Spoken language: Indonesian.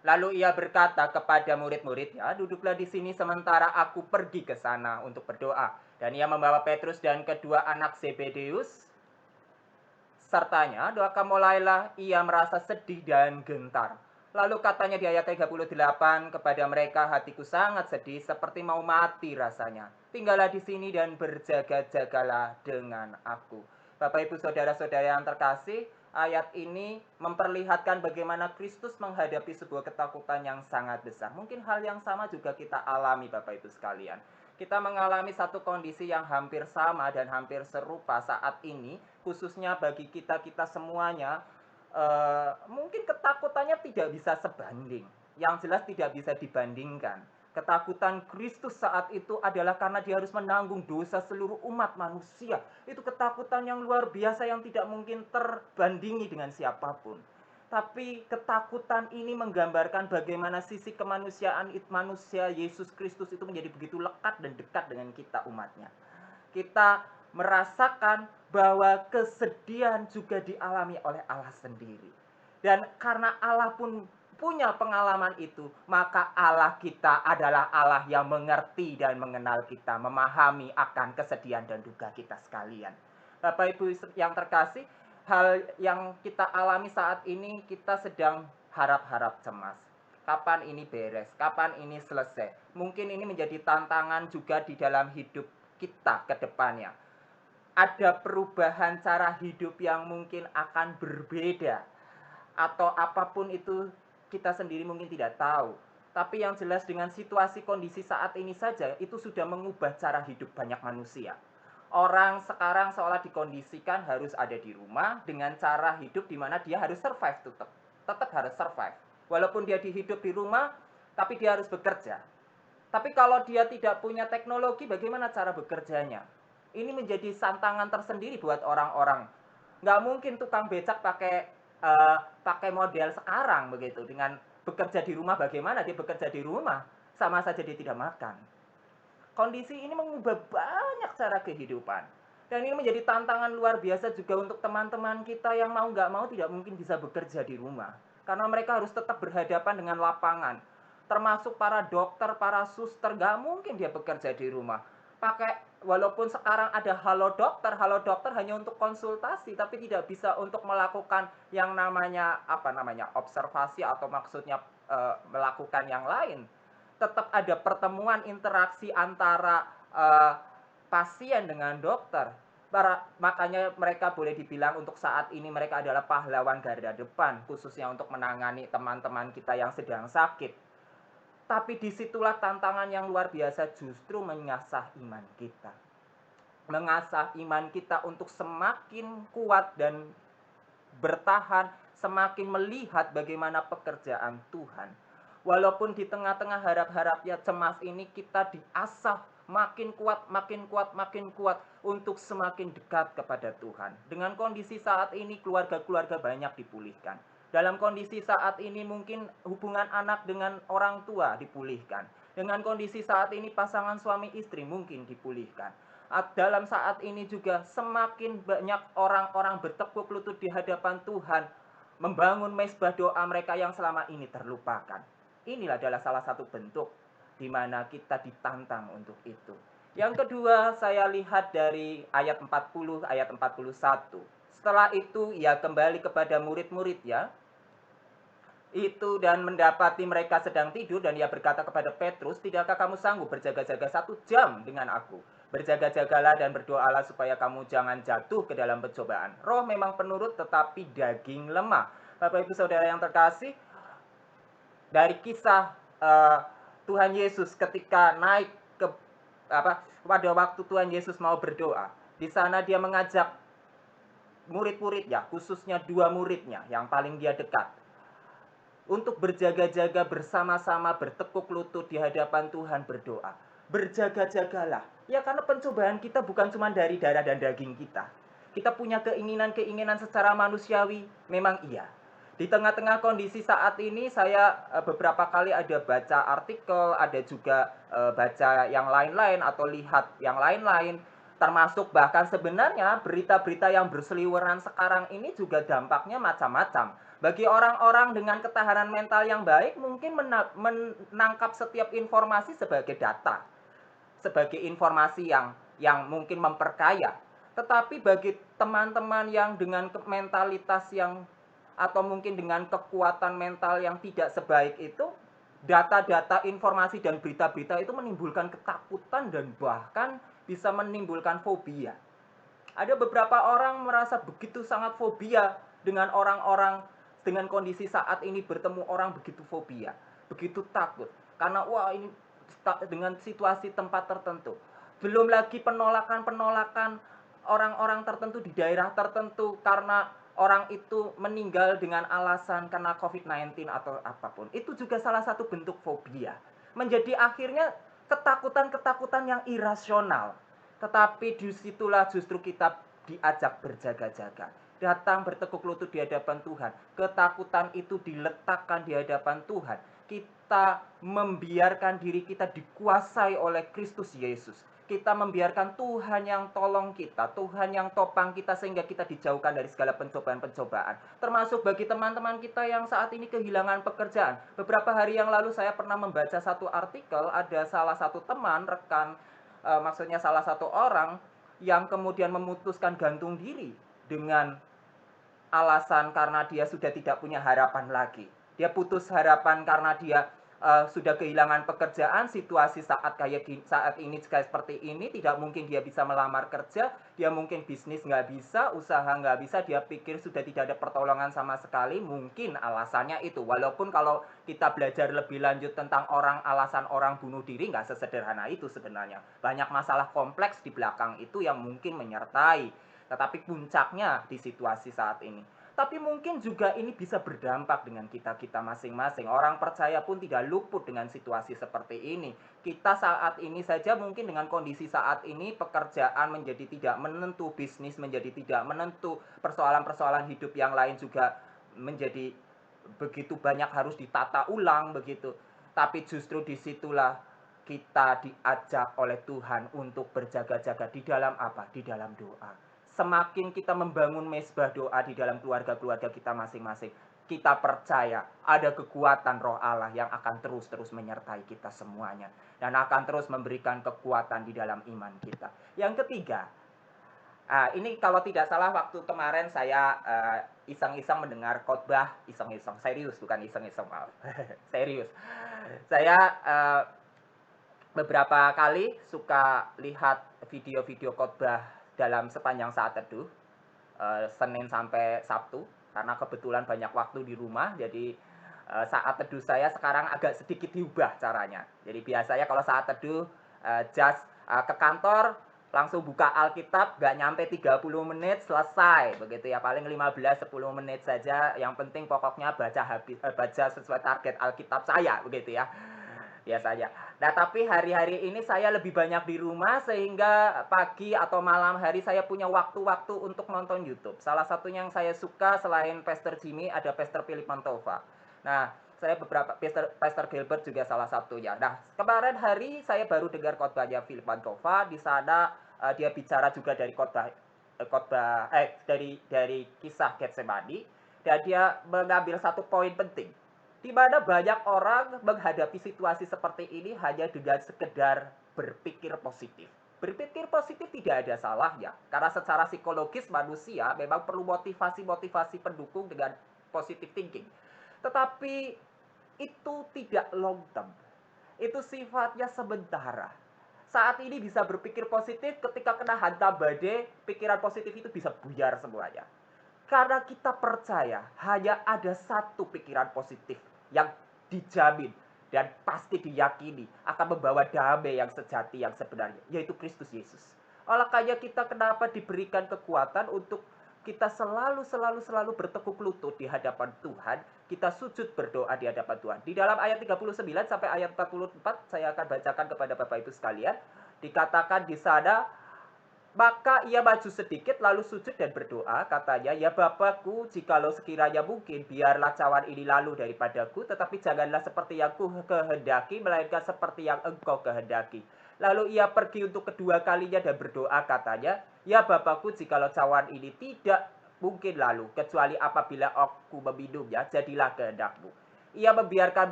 Lalu ia berkata kepada murid-muridnya, "Duduklah di sini sementara aku pergi ke sana untuk berdoa." Dan ia membawa Petrus dan kedua anak Zebedeus sertanya, maka mulailah ia merasa sedih dan gentar. Lalu katanya di ayat 38, kepada mereka, "Hatiku sangat sedih, seperti mau mati rasanya. Tinggallah di sini dan berjaga-jagalah dengan aku." Bapak Ibu Saudara-saudara yang terkasih, ayat ini memperlihatkan bagaimana Kristus menghadapi sebuah ketakutan yang sangat besar. Mungkin hal yang sama juga kita alami Bapak Ibu sekalian. Kita mengalami satu kondisi yang hampir sama dan hampir serupa saat ini, khususnya bagi kita-kita semuanya. Mungkin ketakutannya tidak bisa sebanding, yang jelas tidak bisa dibandingkan. Ketakutan Kristus saat itu adalah karena dia harus menanggung dosa seluruh umat manusia. Itu ketakutan yang luar biasa yang tidak mungkin terbandingi dengan siapapun. Tapi ketakutan ini menggambarkan bagaimana sisi kemanusiaan manusia Yesus Kristus itu menjadi begitu lekat dan dekat dengan kita umatnya. Kita merasakan bahwa kesedihan juga dialami oleh Allah sendiri. Dan karena Allah pun punya pengalaman itu, maka Allah kita adalah Allah yang mengerti dan mengenal kita, memahami akan kesedihan dan duka kita sekalian. Bapak Ibu yang terkasih, hal yang kita alami saat ini, kita sedang harap-harap cemas. Kapan ini beres? Kapan ini selesai? Mungkin ini menjadi tantangan juga di dalam hidup kita ke depannya. Ada perubahan cara hidup yang mungkin akan berbeda, atau apapun itu kita sendiri mungkin tidak tahu. Tapi yang jelas dengan situasi kondisi saat ini saja itu sudah mengubah cara hidup banyak manusia. Orang sekarang seolah dikondisikan harus ada di rumah dengan cara hidup di mana dia harus survive, tetap harus survive. Walaupun dia hidup di rumah, tapi dia harus bekerja. Tapi kalau dia tidak punya teknologi, bagaimana cara bekerjanya? Ini menjadi tantangan tersendiri buat orang-orang. Nggak mungkin tukang becak pakai model sekarang begitu. Dengan bekerja di rumah, bagaimana dia bekerja di rumah? Sama saja dia tidak makan. Kondisi ini mengubah banyak cara kehidupan. Dan ini menjadi tantangan luar biasa juga untuk teman-teman kita yang mau nggak mau tidak mungkin bisa bekerja di rumah. Karena mereka harus tetap berhadapan dengan lapangan. Termasuk para dokter, para suster, nggak mungkin dia bekerja di rumah. Walaupun sekarang ada halo dokter hanya untuk konsultasi, tapi tidak bisa untuk melakukan yang namanya observasi atau maksudnya melakukan yang lain. Tetap ada pertemuan interaksi antara pasien dengan dokter. Makanya mereka boleh dibilang untuk saat ini mereka adalah pahlawan garda depan, khususnya untuk menangani teman-teman kita yang sedang sakit. Tapi disitulah tantangan yang luar biasa, justru mengasah iman kita. Mengasah iman kita untuk semakin kuat dan bertahan, semakin melihat bagaimana pekerjaan Tuhan. Walaupun di tengah-tengah harap-harapnya cemas ini, kita diasah makin kuat, makin kuat, makin kuat untuk semakin dekat kepada Tuhan. Dengan kondisi saat ini, keluarga-keluarga banyak dipulihkan. Dalam kondisi saat ini mungkin hubungan anak dengan orang tua dipulihkan. Dengan kondisi saat ini pasangan suami istri mungkin dipulihkan. Dalam saat ini juga semakin banyak orang-orang bertekuk lutut di hadapan Tuhan, membangun mezbah doa mereka yang selama ini terlupakan. Inilah adalah salah satu bentuk di mana kita ditantang untuk itu. Yang kedua, saya lihat dari ayat 40, ayat 41. Setelah itu ia kembali kepada murid-murid ya, itu dan mendapati mereka sedang tidur, dan ia berkata kepada Petrus, "Tidakkah kamu sanggup berjaga-jaga 1 jam dengan aku? Berjaga-jagalah dan berdoalah supaya kamu jangan jatuh ke dalam pencobaan. Roh memang penurut tetapi daging lemah." Bapak Ibu Saudara yang terkasih, dari kisah Tuhan Yesus ketika naik ke pada waktu Tuhan Yesus mau berdoa, di sana dia mengajak murid-muridnya, khususnya 2 muridnya yang paling dia dekat, untuk berjaga-jaga bersama-sama, bertekuk lutut di hadapan Tuhan berdoa. Berjaga-jagalah. Ya, karena pencobaan kita bukan cuma dari darah dan daging kita. Kita punya keinginan-keinginan secara manusiawi, memang iya. Di tengah-tengah kondisi saat ini, saya beberapa kali ada baca artikel, ada juga baca yang lain-lain atau lihat yang lain-lain. Termasuk bahkan sebenarnya berita-berita yang berseliweran sekarang ini juga dampaknya macam-macam. Bagi orang-orang dengan ketahanan mental yang baik, mungkin menangkap setiap informasi sebagai data, sebagai informasi yang mungkin memperkaya. Tetapi bagi teman-teman yang dengan mentalitas yang atau mungkin dengan kekuatan mental yang tidak sebaik itu, data-data, informasi dan berita-berita itu menimbulkan ketakutan dan bahkan bisa menimbulkan fobia. Ada beberapa orang merasa begitu sangat fobia dengan orang-orang, dengan kondisi saat ini bertemu orang begitu fobia, begitu takut. Karena wah ini dengan situasi tempat tertentu. Belum lagi penolakan-penolakan orang-orang tertentu di daerah tertentu karena orang itu meninggal dengan alasan karena COVID-19 atau apapun. Itu juga salah satu bentuk fobia. Menjadi akhirnya ketakutan-ketakutan yang irasional. Tetapi disitulah justru kita diajak berjaga-jaga. Datang bertekuk lutut di hadapan Tuhan. Ketakutan itu diletakkan di hadapan Tuhan. Kita membiarkan diri kita dikuasai oleh Kristus Yesus. Kita membiarkan Tuhan yang tolong kita, Tuhan yang topang kita sehingga kita dijauhkan dari segala pencobaan-pencobaan. Termasuk bagi teman-teman kita yang saat ini kehilangan pekerjaan. Beberapa hari yang lalu saya pernah membaca satu artikel, ada salah satu teman, rekan, maksudnya salah satu orang yang kemudian memutuskan gantung diri dengan alasan karena dia sudah tidak punya harapan lagi. Dia putus harapan karena dia sudah kehilangan pekerjaan, situasi saat ini seperti ini, tidak mungkin dia bisa melamar kerja, dia mungkin bisnis nggak bisa, usaha nggak bisa, dia pikir sudah tidak ada pertolongan sama sekali, mungkin alasannya itu. Walaupun kalau kita belajar lebih lanjut tentang alasan orang bunuh diri, nggak sesederhana itu sebenarnya. Banyak masalah kompleks di belakang itu yang mungkin menyertai, tetapi puncaknya di situasi saat ini. Tapi mungkin juga ini bisa berdampak dengan kita-kita masing-masing. Orang percaya pun tidak luput dengan situasi seperti ini. Kita saat ini saja mungkin dengan kondisi saat ini pekerjaan menjadi tidak menentu, bisnis menjadi tidak menentu, persoalan-persoalan hidup yang lain juga menjadi begitu banyak harus ditata ulang begitu. Tapi justru disitulah kita diajak oleh Tuhan untuk berjaga-jaga di dalam apa? Di dalam doa. Semakin kita membangun mezbah doa di dalam keluarga-keluarga kita masing-masing, kita percaya ada kekuatan Roh Allah yang akan terus-terus menyertai kita semuanya dan akan terus memberikan kekuatan di dalam iman kita. Yang ketiga, ini kalau tidak salah waktu kemarin saya iseng-iseng mendengar khotbah, iseng-iseng, serius bukan iseng-iseng, maaf. Serius. Saya beberapa kali suka lihat video-video khotbah dalam sepanjang saat teduh, Senin sampai Sabtu, karena kebetulan banyak waktu di rumah, jadi saat teduh saya sekarang agak sedikit diubah caranya. Jadi biasanya kalau saat teduh, just ke kantor, langsung buka Alkitab, gak nyampe 30 menit, selesai. Begitu ya, paling 15-10 menit saja, yang penting pokoknya baca sesuai target Alkitab saya, begitu ya. Biasanya. Nah, tapi hari-hari ini saya lebih banyak di rumah sehingga pagi atau malam hari saya punya waktu-waktu untuk nonton YouTube. Salah satunya yang saya suka selain Pastor Jimmy ada Pastor Philip Mantova. Nah, saya beberapa Pastor Gilbert juga salah satunya. Nah, kemarin hari saya baru dengar khotbahnya Philip Mantova. Di sana dia bicara juga dari dari kisah Getsemani dan dia mengambil satu poin penting di mana banyak orang menghadapi situasi seperti ini hanya dengan sekedar berpikir positif. Berpikir positif tidak ada salahnya, karena secara psikologis manusia memang perlu motivasi-motivasi pendukung dengan positive thinking. Tetapi itu tidak long term, itu sifatnya sementara. Saat ini bisa berpikir positif, ketika kena hantam badai, pikiran positif itu bisa buyar semuanya. Karena kita percaya hanya ada satu pikiran positif yang dijamin dan pasti diyakini akan membawa damai yang sejati yang sebenarnya, yaitu Kristus Yesus. Oleh kita kenapa diberikan kekuatan untuk kita selalu bertekuk lutut di hadapan Tuhan, kita sujud berdoa di hadapan Tuhan. Di dalam ayat 39 sampai ayat 44 saya akan bacakan kepada Bapak Ibu sekalian. Dikatakan di sana, maka ia maju sedikit lalu sujud dan berdoa, katanya, "Ya Bapakku, jikalau sekiranya mungkin, biarlah cawan ini lalu daripadaku, tetapi janganlah seperti yang ku kehendaki, melainkan seperti yang Engkau kehendaki." Lalu ia pergi untuk kedua kalinya dan berdoa, katanya, "Ya Bapakku, jikalau cawan ini tidak mungkin lalu, kecuali apabila aku meminumnya, jadilah kehendakmu. Ia membiarkan